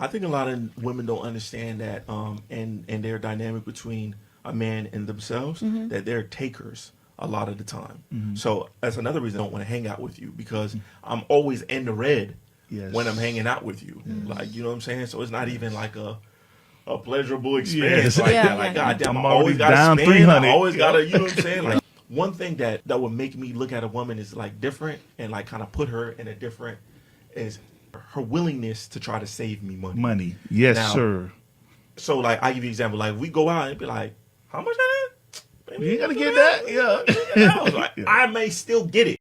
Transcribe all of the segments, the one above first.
I think a lot of women don't understand that, and their dynamic between a man and themselves, that they're takers a lot of the time. So that's another reason I don't want to hang out with you, because I'm always in the red when I'm hanging out with you. Like, you know what I'm saying? So it's not even like a pleasurable experience like that. Like, God damn, I always gotta down spend. 300. I always gotta, you know what I'm saying? Like, one thing that would make me look at a woman is like different and like kind of put her in a different is her willingness to try to save me money. Money. Yes, Now, sir. so like I give you an example. Like we go out and be like, how much that is? Baby, You gotta for get that. I was like, Yeah. I may still get it.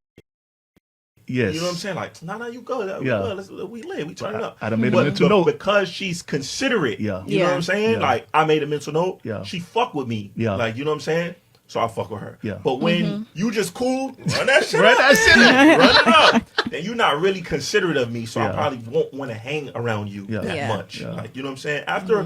Yes. You know what I'm saying? Like, nah, you go. We Yeah. good. We live. We turn it up. I done made a mental note. Because she's considerate, Yeah. you know what I'm saying? Yeah. Like, I made a mental note. Yeah. She fuck with me. Yeah. Like, you know what I'm saying? So I fuck with her. Yeah. But when you just cool, run that shit Run up. that shit up. Run it up. Then you're not really considerate of me, so I Yeah. probably won't want to hang around you Yeah. that Yeah. much. Yeah. Like, you know what I'm saying? After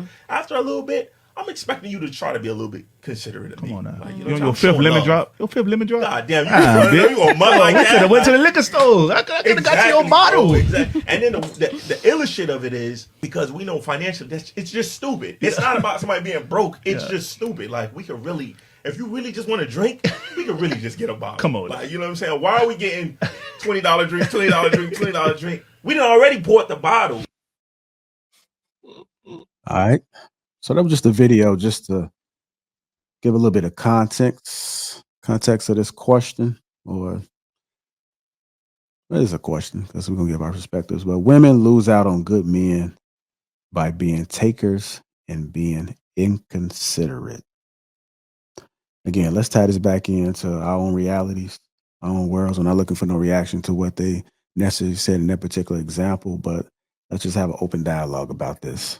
a little bit, I'm expecting you to try to be a little bit considerate of me. Come on now. Like, You what on I'm your saying? fifth I'm lemon showing drop? love. Your fifth lemon drop? God damn, Bitch. you gonna mud like that? Went to the liquor store. I could have got you your bottle. Bro, exactly. And then the illest shit of it is, because we know financially, it's just stupid. It's not about somebody being broke. It's just stupid. Like, we could really, if you really just want to drink, we could really just get a bottle. Come on. Like, you know what I'm saying? Why are we getting $20 drinks, $20 drink, $20 drink? We done already bought the bottle. All right. So that was just a video just to give a little bit of context of this question, or it is a question because we're going to give our perspectives. But women lose out on good men by being takers and being inconsiderate. Again, let's tie this back into our own realities, our own worlds. I'm not looking for no reaction to what they necessarily said in that particular example, but let's just have an open dialogue about this.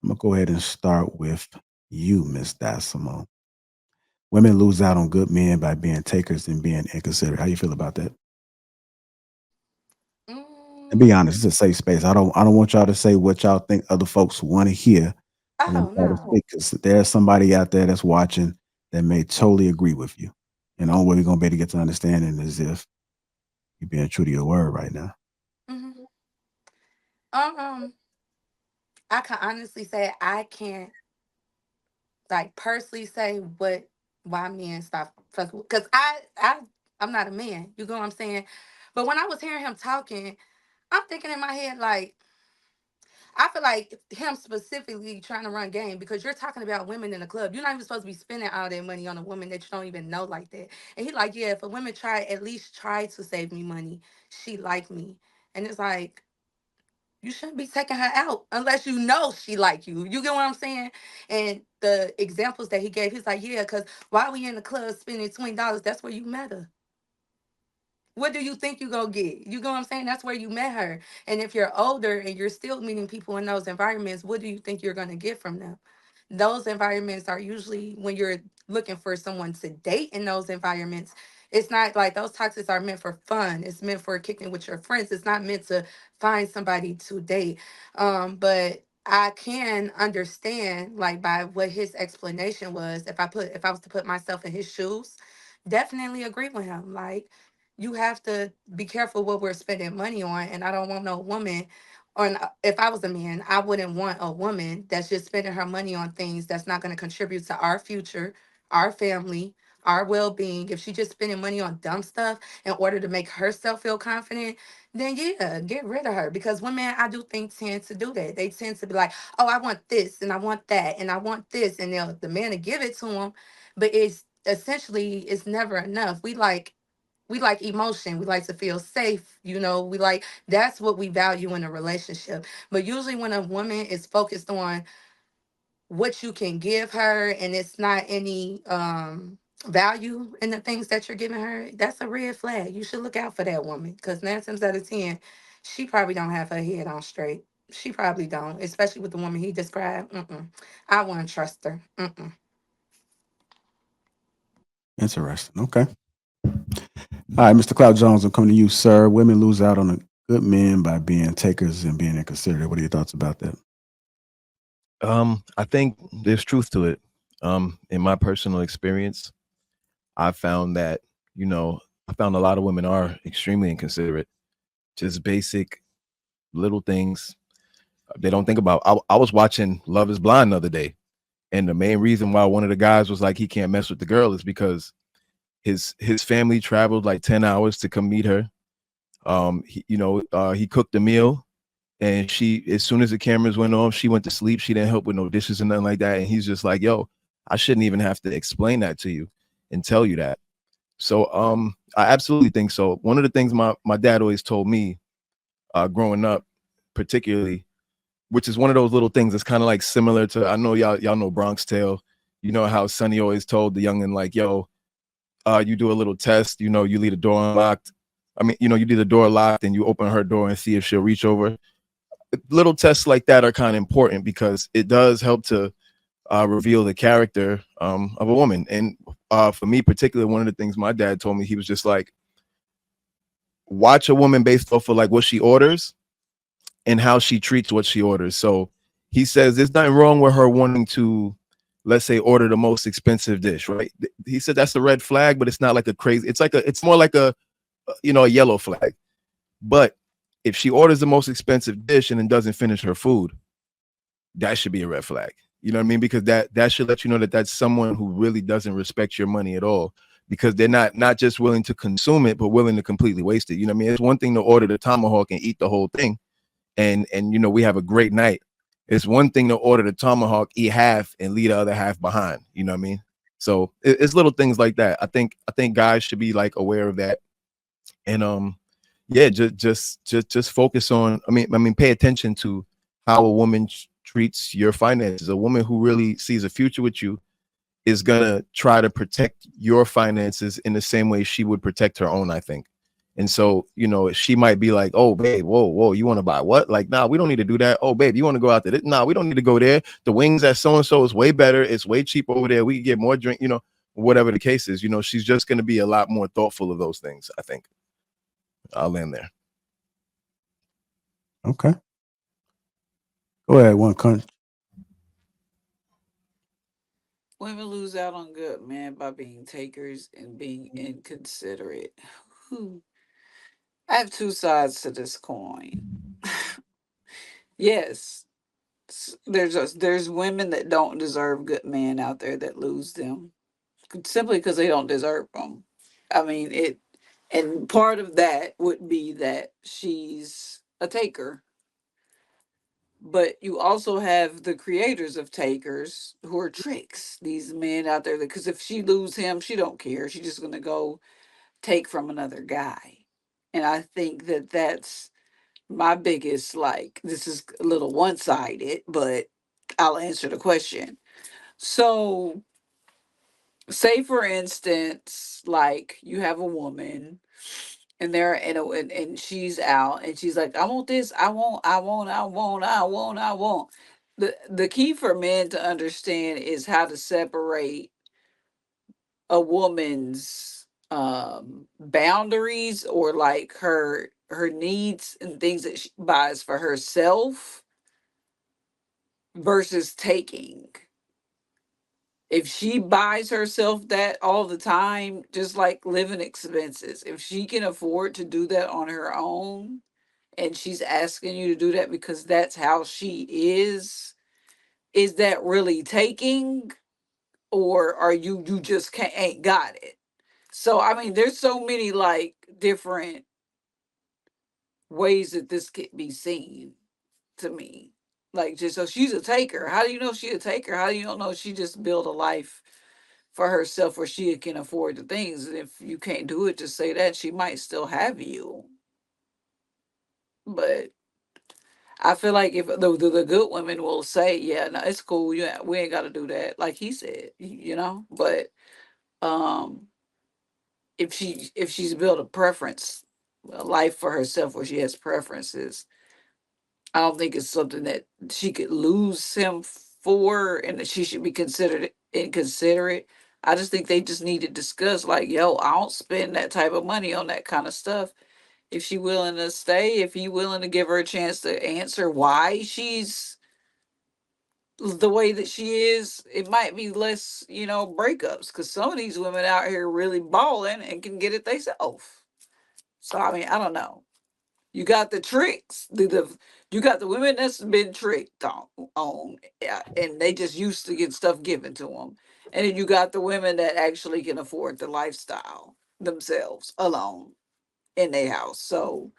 I'm going to go ahead and start with you, Miss Dassimo. Women lose out on good men by being takers and being inconsiderate. How you feel about that? And be honest, it's a safe space. I don't want y'all to say what y'all think other folks want to hear. Oh no. Because there's somebody out there that's watching that may totally agree with you. And the only way we're gonna be able to get to understanding is if you're being true to your word right now. Mhm. I can honestly say I can't like personally say why men stop fucking because I'm not a man. You know what I'm saying? But when I was hearing him talking, I'm thinking in my head like I feel like him specifically trying to run game because you're talking about women in the club. You're not even supposed to be spending all that money on a woman that you don't even know like that. And he like, yeah, if a woman at least try to save me money, she like me. And it's like, you shouldn't be taking her out unless you know she like you. You get what I'm saying? And the examples that he gave, he's like, yeah, because while we in the club spending $20, that's where you met her. What do you think you gonna get? You know what I'm saying? That's where you met her. And if you're older and you're still meeting people in those environments, what do you think you're gonna get from them? Those environments are usually when you're looking for someone to date in those environments. It's not like those toxics are meant for fun. It's meant for kicking with your friends. It's not meant to find somebody to date. But I can understand like by what his explanation was. If I was to put myself in his shoes, definitely agree with him. Like you have to be careful what we're spending money on. And I don't want no woman, if I was a man, I wouldn't want a woman that's just spending her money on things that's not going to contribute to our future, our family, our well being. If she's just spending money on dumb stuff in order to make herself feel confident, then yeah, get rid of her. Because women, I do think, tend to do that. They tend to be like, oh, I want this and I want that and I want this. And the man to give it to them. But it's never enough. We like emotion. We like to feel safe. We like that's what we value in a relationship. But usually when a woman is focused on what you can give her and it's not any value in the things that you're giving her, that's a red flag. You should look out for that woman because 9 times out of 10, she probably don't have her head on straight. She probably don't, especially with the woman he described. I wouldn't trust her. Interesting. Okay. All right, Mr. Cloud Jones, I'm coming to you, sir. Women lose out on a good men by being takers and being inconsiderate. What are your thoughts about that? I think there's truth to it. In my personal experience, I found that, I found a lot of women are extremely inconsiderate, just basic little things. they don't think about. I was watching Love Is Blind the other day, and the main reason why one of the guys was like he can't mess with the girl is because his family traveled like 10 hours to come meet her. He cooked a meal, and she, as soon as the cameras went off, she went to sleep. She didn't help with no dishes and nothing like that. And he's just like, yo, I shouldn't even have to explain that to you and tell you that. So I absolutely think so. One of the things my dad always told me growing up, particularly, which is one of those little things that's kind of like similar to, I know y'all know Bronx Tale. You know how Sonny always told the youngin' like, yo, you do a little test, you leave the door unlocked. I mean, you leave the door locked and you open her door and see if she'll reach over. Little tests like that are kind of important because it does help to reveal the character of a woman. And for me, particularly, one of the things my dad told me, he was just like, watch a woman based off of like what she orders and how she treats what she orders. So he says there's nothing wrong with her wanting to, let's say, order the most expensive dish, right? He said that's a red flag, but it's not like a crazy, it's more like a yellow flag. But if she orders the most expensive dish and then doesn't finish her food, that should be a red flag. You know what I mean? Because that should let you know that that's someone who really doesn't respect your money at all, because they're not just willing to consume it, but willing to completely waste it. You know what I mean? It's one thing to order the tomahawk and eat the whole thing, and we have a great night. It's one thing to order the tomahawk, eat half, and leave the other half behind. You know what I mean? So it's little things like that. I think guys should be like aware of that, and yeah, just focus on. I mean, pay attention to how a woman treats your finances. A woman who really sees a future with you is gonna try to protect your finances in the same way she would protect her own, I think. And so, she might be like, oh, babe, whoa, you want to buy what? Like, nah, we don't need to do that. Oh, babe, you want to go out there? Nah, we don't need to go there. The wings at so-and-so is way better. It's way cheaper over there. We can get more drink, whatever the case is, she's just going to be a lot more thoughtful of those things, I think. I'll land there. Okay. Go ahead, one country. Women lose out on good men by being takers and being inconsiderate. Whew. I have two sides to this coin. Yes, there's women that don't deserve good men out there that lose them simply because they don't deserve them. I mean it, and part of that would be that she's a taker. But you also have the creators of takers who are tricks. These men out there, because if she lose him, she don't care. She's just gonna go take from another guy. And I think that that's my biggest, like, this is a little one-sided, but I'll answer the question. So say for instance, like you have a woman and they're and she's out and she's like, I want this, I want. The key for men to understand is how to separate a woman's boundaries, or like her needs and things that she buys for herself versus taking. If she buys herself that all the time, just like living expenses, if she can afford to do that on her own and she's asking you to do that because that's how she is that really taking? Or are you just can't ain't got it? So I mean, there's so many like different ways that this could be seen to me. Like, just so she's a taker. How do you know she a taker? How do you don't know she just build a life for herself where she can afford the things? And if you can't do it, just say that she might still have you. But I feel like if the good women will say, yeah, no, it's cool. Yeah, we ain't got to do that. Like he said, But um, if she's built a life for herself where she has preferences, I don't think it's something that she could lose him for, and that she should be considered inconsiderate. I just think they just need to discuss, like, yo, I don't spend that type of money on that kind of stuff. If she willing to stay, if he willing to give her a chance to answer why she's the way that she is, it might be less, breakups. Because some of these women out here really balling and can get it themselves. So I mean, I don't know. You got the tricks. You got the women that's been tricked on and they just used to get stuff given to them. And then you got the women that actually can afford the lifestyle themselves alone in their house. So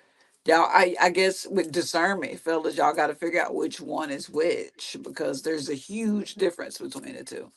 y'all, I guess with discernment, fellas, y'all got to figure out which one is which because there's a huge difference between the two.